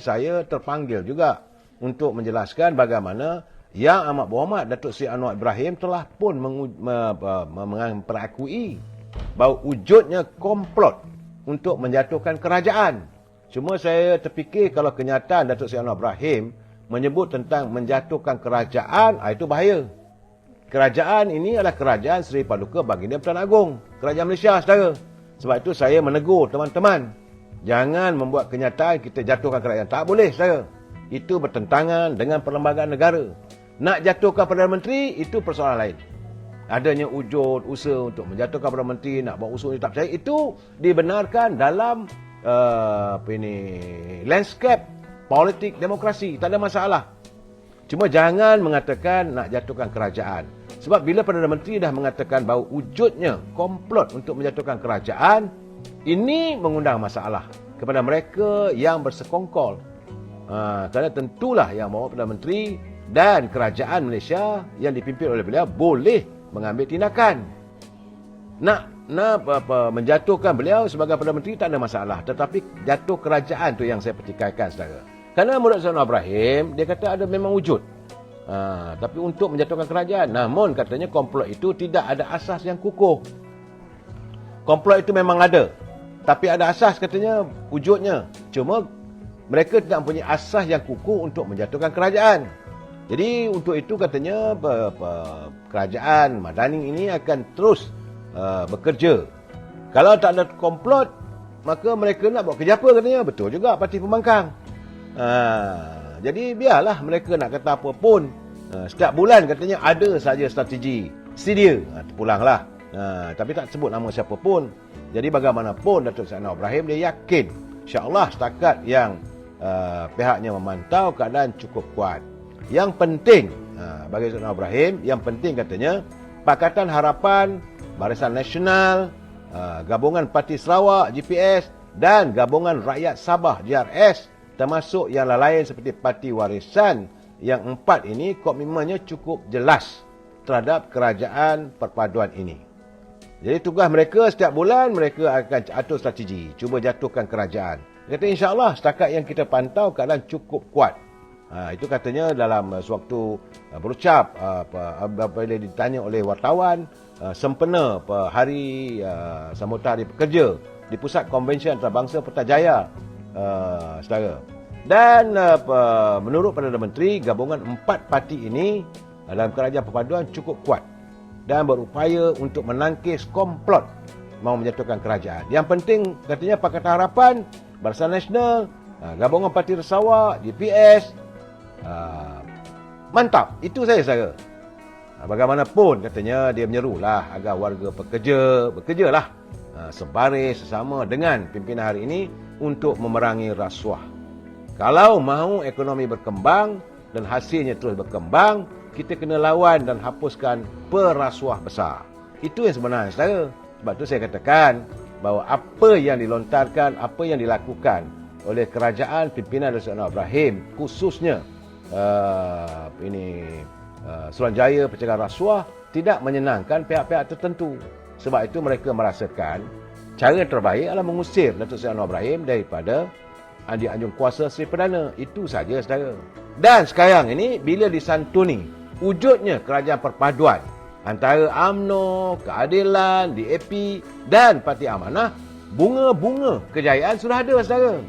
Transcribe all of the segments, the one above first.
saya terpanggil juga untuk menjelaskan bagaimana Yang Amat Berhormat Datuk Seri Anwar Ibrahim telah pun memperakui bahawa wujudnya komplot untuk menjatuhkan kerajaan. Cuma saya terfikir kalau kenyataan Datuk Seri Anwar Ibrahim menyebut tentang menjatuhkan kerajaan, itu bahaya. Kerajaan ini adalah kerajaan Seri Paduka Baginda Pertuan Agong, kerajaan Malaysia, saudara. Sebab itu saya menegur teman-teman, jangan membuat kenyataan kita jatuhkan kerajaan. Tak boleh, saudara. Itu bertentangan dengan perlembagaan negara. Nak jatuhkan Perdana Menteri, itu persoalan lain. Adanya wujud usaha untuk menjatuhkan Perdana Menteri, nak buat usaha tak percaya, itu dibenarkan dalam landscape politik demokrasi. Tak ada masalah. Cuma jangan mengatakan nak jatuhkan kerajaan. Sebab bila Perdana Menteri dah mengatakan bahawa wujudnya komplot untuk menjatuhkan kerajaan, ini mengundang masalah kepada mereka yang bersekongkol. Kerana tentulah yang bawa Perdana Menteri dan kerajaan Malaysia yang dipimpin oleh beliau boleh mengambil tindakan. Nak menjatuhkan beliau sebagai Perdana Menteri tak ada masalah. Tetapi jatuh kerajaan tu yang saya pertikaikan, saudara. Kerana menurut Anwar Ibrahim, dia kata ada memang wujud. Tapi untuk menjatuhkan kerajaan. Namun katanya komplot itu tidak ada asas yang kukuh. Komplot itu memang ada. Tapi ada asas katanya wujudnya. Cuma mereka tidak mempunyai asas yang kukuh untuk menjatuhkan kerajaan. Jadi untuk itu katanya kerajaan Madani ini akan terus bekerja. Kalau tak ada komplot, maka mereka nak buat kerja apa katanya. Betul juga parti pembangkang. Jadi biarlah mereka nak kata apa pun. Setiap bulan katanya ada saja strategi sedia. Terpulanglah. Tapi tak sebut nama siapa pun. Jadi bagaimanapun Datuk Seri Anwar Ibrahim dia yakin insya-Allah setakat yang pihaknya memantau keadaan cukup kuat. Yang penting bagi Anwar Ibrahim, yang penting katanya Pakatan Harapan, Barisan Nasional, Gabungan Parti Sarawak GPS dan Gabungan Rakyat Sabah GRS, termasuk yang lain seperti Parti Warisan, yang 4 ini komitmennya cukup jelas terhadap kerajaan perpaduan ini. Jadi tugas mereka setiap bulan mereka akan atur strategi, cuba jatuhkan kerajaan. Kata insya-Allah setakat yang kita pantau keadaan cukup kuat. Itu katanya dalam sewaktu berucap apabila ditanya oleh wartawan sempena hari sambutan Hari Pekerja di Pusat Konvensyen Antarabangsa Putrajaya, saudara. Dan menurut Perdana Menteri, gabungan 4 parti ini dalam kerajaan perpaduan cukup kuat dan berupaya untuk menangkis komplot mahu menjatuhkan kerajaan. Yang penting katanya Pakatan Harapan, Barisan Nasional, Gabungan Parti Sarawak, GPS, mantap. Itu saya, saudara. Bagaimanapun katanya dia menyerulah agar warga bekerjalah sebaris sesama dengan pimpinan hari ini untuk memerangi rasuah. Kalau mahu ekonomi berkembang dan hasilnya terus berkembang, kita kena lawan dan hapuskan perasuah besar. Itu yang sebenarnya, saudara. Sebab itu saya katakan bahawa apa yang dilontarkan, apa yang dilakukan oleh kerajaan pimpinan Datuk Seri Anwar Ibrahim, khususnya Suruhanjaya pencegahan rasuah, tidak menyenangkan pihak-pihak tertentu. Sebab itu mereka merasakan cara terbaik adalah mengusir Datuk Seri Anwar Ibrahim daripada anjung kuasa Seri Perdana. Itu saja, saudara. Dan sekarang ini bila disantuni wujudnya kerajaan perpaduan antara UMNO, Keadilan, DAP dan Parti Amanah, bunga-bunga kejayaan sudah ada, saudara.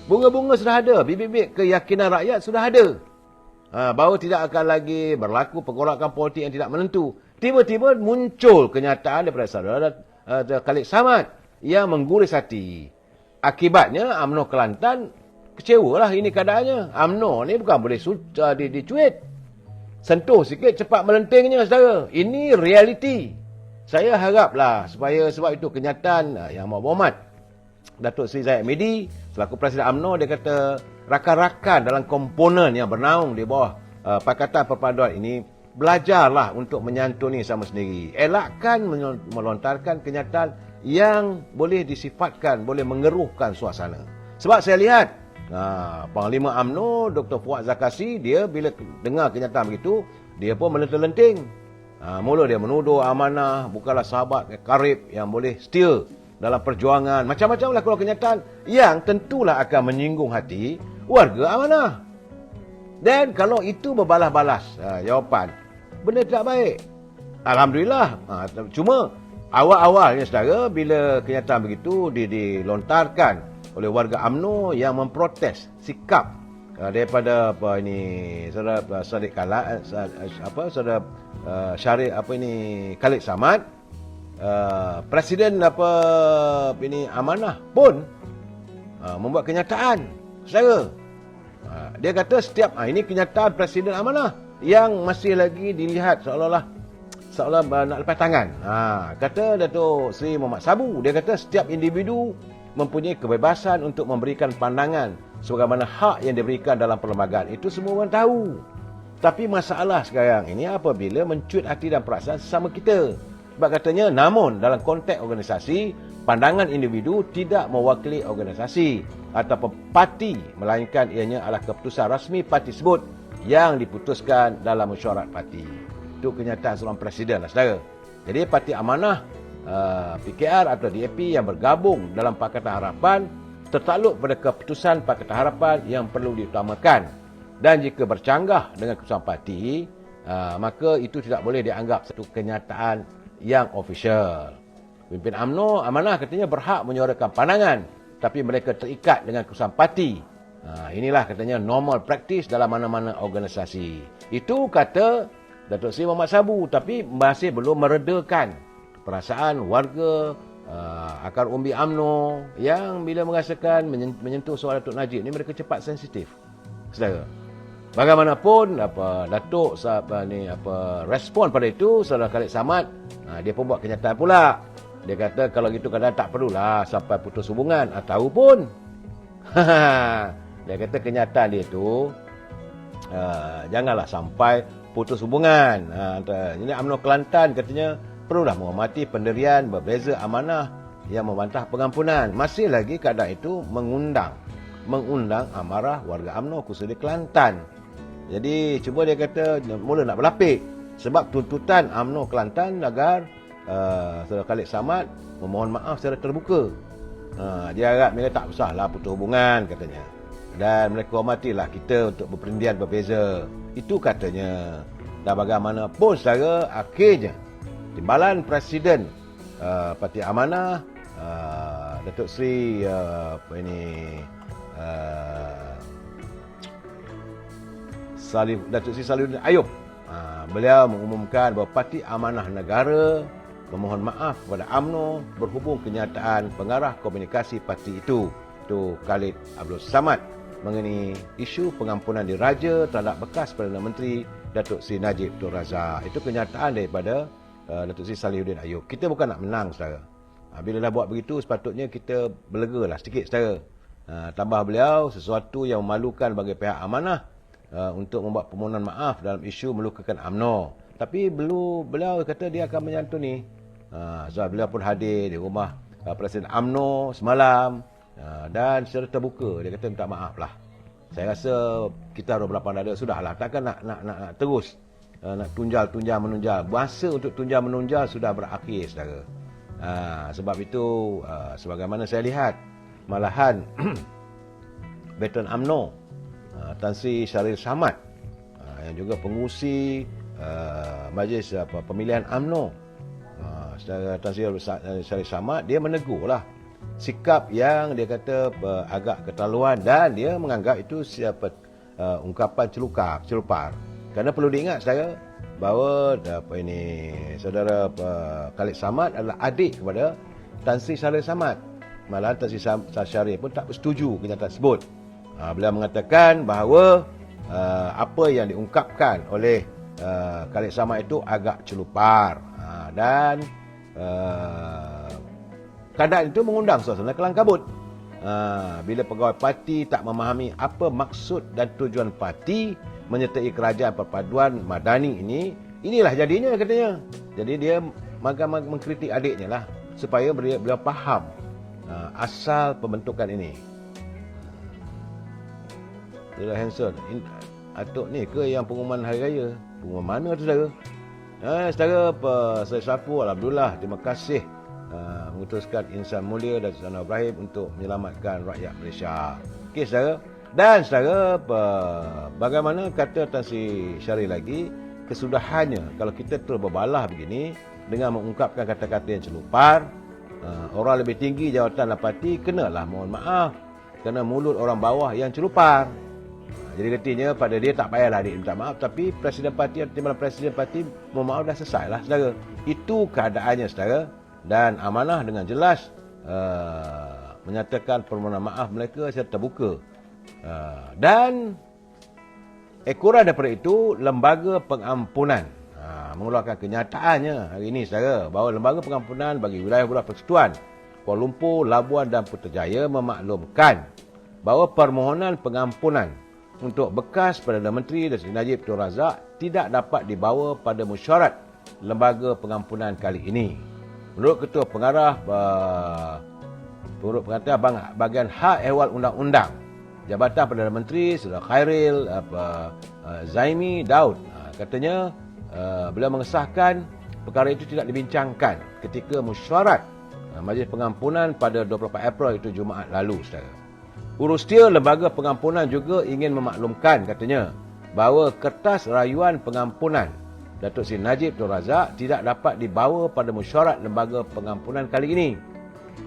Bunga-bunga sudah ada, bibit-bibit keyakinan rakyat sudah ada. Bahawa tidak akan lagi berlaku pergolakan politik yang tidak menentu. Tiba-tiba muncul kenyataan daripada saudara Khalid Samad yang mengguris hati. Akibatnya UMNO Kelantan kecewalah ini keadaannya. UMNO ni bukan boleh dicuit. Sentuh sikit cepat melentingnya, saudara. Ini realiti. Saya haraplah sebab itu kenyataan Yang Amat Berhormat Datuk Seri Zahid Hamidi selaku Presiden UMNO, dia kata rakan-rakan dalam komponen yang bernaung di bawah Pakatan Perpaduan ini belajarlah untuk menyantuni sama sendiri. Elakkan melontarkan kenyataan yang boleh disifatkan, boleh mengeruhkan suasana. Sebab saya lihat Panglima UMNO Dr. Fuad Zakasi, dia bila dengar kenyataan begitu, dia pun melenting-lenting. Mula dia menuduh Amanah bukanlah sahabat karib yang boleh setia dalam perjuangan. Macam-macam lah keluar kenyataan yang tentulah akan menyinggung hati warga amanah. Dan kalau itu berbalas-balas jawapan, benda tidak baik. Alhamdulillah. Cuma awal-awalnya saudara, bila kenyataan begitu dilontarkan oleh warga UMNO yang memprotes sikap daripada saudara Sadiq Khalid, saudara Syarif Khalid Samad, Presiden Amanah pun membuat kenyataan saudara. Dia kata setiap ini kenyataan Presiden Amanah yang masih lagi dilihat seolah nak lepas tangan. Kata Datuk Seri Mohamed Sabu, dia kata setiap individu mempunyai kebebasan untuk memberikan pandangan sebagaimana hak yang diberikan dalam perlembagaan. Itu semua orang tahu. Tapi masalah sekarang ini apabila mencuit hati dan perasaan sesama kita. Sebab katanya, namun dalam konteks organisasi, pandangan individu tidak mewakili organisasi ataupun parti, melainkan ianya adalah keputusan rasmi parti tersebut yang diputuskan dalam mesyuarat parti. Itu kenyataan seorang presiden lah saudara. Jadi Parti Amanah, PKR atau DAP yang bergabung dalam Pakatan Harapan tertakluk pada keputusan Pakatan Harapan yang perlu diutamakan. Dan jika bercanggah dengan keputusan parti, maka itu tidak boleh dianggap satu kenyataan yang official. Pimpin UMNO Amanah katanya berhak menyuarakan pandangan, tapi mereka terikat dengan keputusan parti. Inilah katanya normal practice dalam mana-mana organisasi. Itu kata Datuk Seri Mohamed Sabu, tapi masih belum meredakan perasaan warga akar umbi UMNO yang bila merasakan menyentuh soal Datuk Najib ni, mereka cepat sensitif. Saudara, bagaimanapun Datuk respon pada itu, Saudara Khalid Samad, dia pun buat kenyataan pula. Dia kata kalau gitu kadang tak perlulah sampai putus hubungan. Tahu pun. Dia kata kenyataan dia tu janganlah sampai putus hubungan. Ini UMNO Kelantan katanya perlulah menghormati pendirian berbeza amanah yang membantah pengampunan. Masih lagi keadaan itu mengundang amarah warga UMNO khusus di Kelantan. Jadi cuba dia kata mula nak berlapik sebab tuntutan UMNO Kelantan agar Saudara Khalid Samad memohon maaf secara terbuka. Dia harap mereka tak usahlah putus hubungan katanya. Dan mereka hormatilah kita untuk berperindian berbeza. Itu katanya. Dan bagaimanapun saudara, akhirnya timbalan Presiden Parti Amanah, Datuk Seri Datuk Seri Salihuddin Ayub, beliau mengumumkan bahawa Parti Amanah Negara memohon maaf kepada UMNO berhubung kenyataan pengarah komunikasi parti itu Khalid Abdul Samad mengenai isu pengampunan diraja terhadap bekas Perdana Menteri Datuk Seri Najib Tun Razak. Itu kenyataan daripada Datuk Seri Salihuddin Ayub. Kita bukan nak menang saudara. Bila dah buat begitu, sepatutnya kita berlegalah sedikit saudara. Tambah beliau sesuatu yang memalukan bagi pihak Amanah untuk membuat permohonan maaf dalam isu melukakan UMNO. Tapi beliau kata dia akan menyantuni. Sebab beliau pun hadir di rumah Presiden UMNO semalam dan secara terbuka dia kata minta maaf lah. Saya rasa kita ada berapa dada sudahlah, takkan nak terus nak tunjal menunjal. Masa untuk tunjal menunjal sudah berakhir saudara. Sebab itu sebagaimana saya lihat malahan veteran UMNO Tan Sri Syarif Samad yang juga pengurusi Majlis Pemilihan UMNO, Tan Sri Syarif Samad, dia menegurlah sikap yang dia kata agak keterlaluan dan dia menganggap itu ungkapan celupar. Kerana perlu diingat saudara bahawa saudara Khalid Samad adalah adik kepada Tan Sri Syarif Samad. Malahan Tan Sri Syarif pun tak bersetuju kenyataan tersebut. Beliau mengatakan bahawa apa yang diungkapkan oleh Khalid Samad itu agak celupar dan keadaan itu mengundang suasana kelang kabut. Bila pegawai parti tak memahami apa maksud dan tujuan parti menyertai kerajaan perpaduan madani ini, inilah jadinya katanya. Jadi dia mengkritik adiknya lah supaya beliau faham asal pembentukan ini. Saudara Hanson, atuk ni ke yang pengumuman hari raya? Pengumuman mana tu saudara? Saudara saya Safu, alhamdulillah, terima kasih mengutuskan insan mulia dan Datuk Anwar Ibrahim untuk menyelamatkan rakyat Malaysia. Okey saudara, Dan saudara, bagaimana kata Tan Sri Syarif lagi, kesudahannya kalau kita terus berbalah begini dengan mengungkapkan kata-kata yang celupar, orang lebih tinggi jawatan dan parti kenalah mohon maaf kerana mulut orang bawah yang celupar. Jadi artinya pada dia tak payahlah dia minta maaf, tapi Presiden Parti atau Timbalan Presiden Parti mohon maaf dah selesai lah saudara. Itu keadaannya saudara, dan amanah dengan jelas menyatakan permohonan maaf mereka secara terbuka. Dan ekoran daripada itu, lembaga pengampunan mengeluarkan kenyataannya hari ini saudara, bahawa lembaga pengampunan bagi wilayah-wilayah persekutuan Kuala Lumpur, Labuan dan Putrajaya memaklumkan bahawa permohonan pengampunan untuk bekas Perdana Menteri Datuk Seri Najib Tun Razak tidak dapat dibawa pada mesyuarat lembaga pengampunan kali ini. Menurut Ketua Pengarah bahagian hak ehwal undang-undang Jabatan Perdana Menteri Saudara Khairil Zaimi Daud, katanya beliau mengesahkan perkara itu tidak dibincangkan ketika mesyuarat Majlis Pengampunan pada 24 April itu Jumaat lalu saudara. Urus dia lembaga pengampunan juga ingin memaklumkan katanya bahawa kertas rayuan pengampunan Datuk Seri Najib Tun Razak tidak dapat dibawa pada mesyuarat lembaga pengampunan kali ini.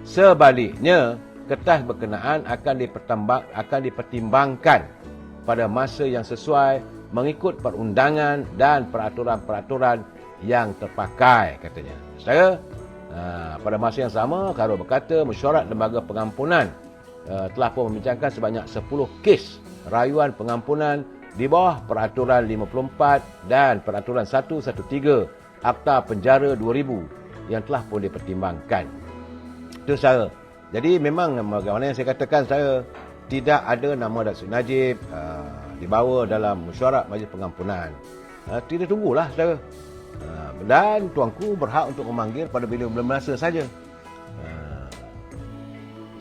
Sebaliknya, kertas berkenaan akan dipertimbangkan pada masa yang sesuai mengikut perundangan dan peraturan-peraturan yang terpakai katanya. Saudara, pada masa yang sama, Khairul berkata mesyuarat lembaga pengampunan telah pun membincangkan sebanyak 10 kes rayuan pengampunan di bawah Peraturan 54 dan Peraturan 113 Akta Penjara 2000 yang telah pun dipertimbangkan. Itu saya. Jadi memang bagaimana yang saya katakan, saya tidak ada nama Datuk Seri Najib dibawa dalam mesyuarat Majlis Pengampunan. Kita tunggulah saudara. Dan tuanku berhak untuk memanggil pada bila masa saja.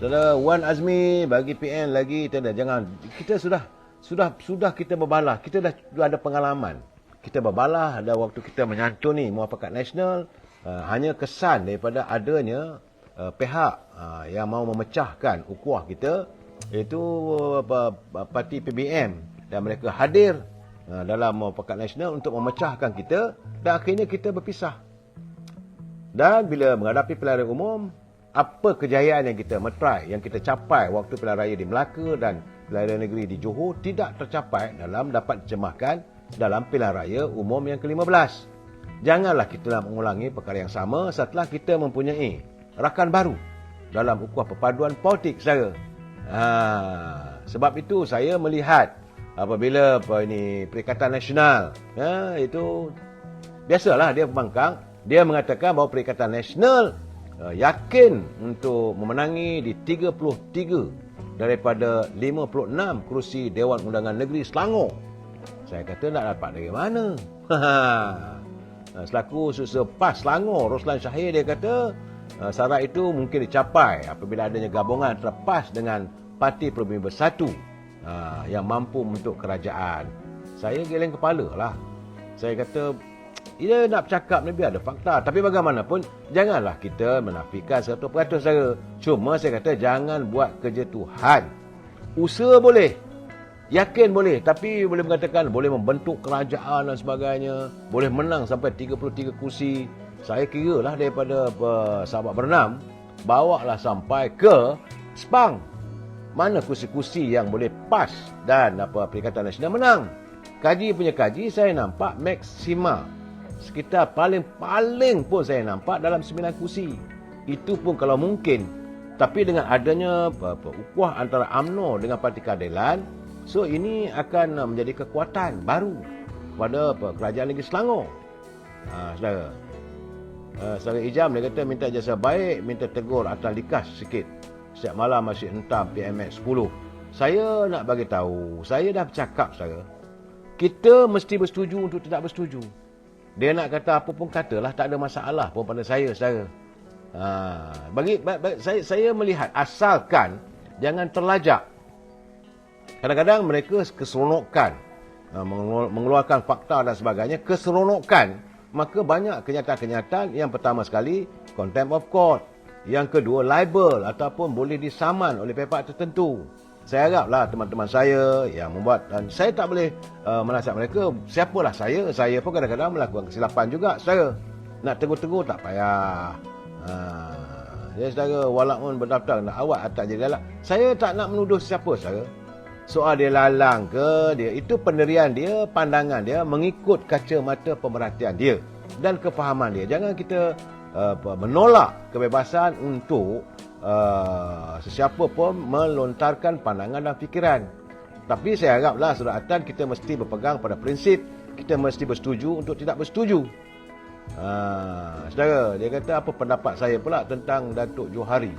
Saudara Wan Azmi bagi PN lagi jangan, kita sudah kita berbalah, kita dah ada pengalaman. Kita berbalah ada waktu kita menyantuni Muafakat Nasional, hanya kesan daripada adanya pihak yang mahu memecahkan ukhuwah kita, iaitu parti PBM, dan mereka hadir dalam Muafakat Nasional untuk memecahkan kita, dan akhirnya kita berpisah. Dan bila menghadapi pilihan raya umum, apa kejayaan yang kita metrai, yang kita capai waktu pilihan raya di Melaka dan pilihan raya negeri di Johor tidak tercapai dalam dapat diterjemahkan dalam pilihan raya umum yang ke-15. Janganlah kita mengulangi perkara yang sama setelah kita mempunyai rakan baru dalam ukhuwah perpaduan politik saya. Sebab itu saya melihat apabila Perikatan Nasional, itu biasalah dia pembangkang, dia mengatakan bahawa Perikatan Nasional yakin untuk memenangi di 33 daripada 56 kerusi Dewan Undangan Negeri Selangor. Saya kata nak dapat dari mana? Selaku Susah PAS Selangor, Roslan Syahir, dia kata syarat itu mungkin dicapai apabila adanya gabungan terpas dengan Parti Perubimi Bersatu yang mampu membentuk kerajaan. Saya geleng kepala lah. Saya kata, ia nak bercakap ni biar ada fakta. Tapi bagaimanapun, janganlah kita menafikan 100% saya. Cuma saya kata, jangan buat kerja Tuhan. Usaha boleh, yakin boleh, tapi boleh mengatakan boleh membentuk kerajaan dan sebagainya, boleh menang sampai 33 kursi. Saya kira lah daripada sahabat berenam, bawalah sampai ke Sepang. Mana kursi-kursi yang boleh pas dan Perikatan Nasional menang. Kaji punya kaji, saya nampak maksima sekitar paling pun saya nampak dalam 9 kursi. Itu pun kalau mungkin. Tapi dengan adanya ukhuwah antara UMNO dengan Parti Keadilan, so ini akan menjadi kekuatan baru pada Kerajaan Negeri Selangor. Saudara, Saudara Ijam dia kata minta jasa baik, minta tegur atas likas sikit. Setiap malam masih hentam PMX 10. Saya nak bagi tahu, saya dah bercakap saudara. Kita mesti bersetuju untuk tidak bersetuju. Dia nak kata apa pun katalah, tak ada masalah pun pada saya saudara. Saya melihat asalkan jangan terlajak. Kadang-kadang mereka keseronokan, mengeluarkan fakta dan sebagainya, keseronokan, maka banyak kenyataan-kenyataan. Yang pertama sekali, contempt of court. Yang kedua, libel ataupun boleh disaman oleh pihak tertentu. Saya haraplah teman-teman saya yang membuat, dan saya tak boleh menasihat mereka, siapalah saya pun kadang-kadang melakukan kesilapan juga saudara. Nak tegur-tegur tak payah. Jadi saudara, walaupun berdaftar nak awak tak jadi lalang, saya tak nak menuduh siapa saudara. Soal dia lalang ke, dia itu pendirian dia, pandangan dia mengikut kacamata pemerhatian dia dan kefahaman dia. Jangan kita menolak kebebasan untuk sesiapa pun melontarkan pandangan dan fikiran. Tapi saya haraplah suratan kita mesti berpegang pada prinsip, kita mesti bersetuju untuk tidak bersetuju. Saudara, dia kata apa pendapat saya pula tentang Datuk Johari.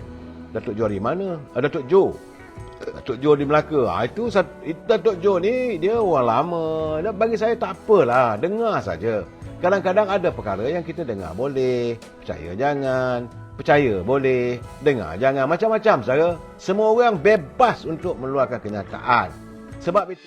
Datuk Johari mana? Datuk Jo di Melaka. Itu Datuk Jo ni dia orang lama. Dan bagi saya tak apalah, dengar saja. Kadang-kadang ada perkara yang kita dengar boleh, percaya jangan, percaya boleh, dengar jangan, macam-macam saudara. Semua orang bebas untuk meluahkan kenyataan. Sebab itu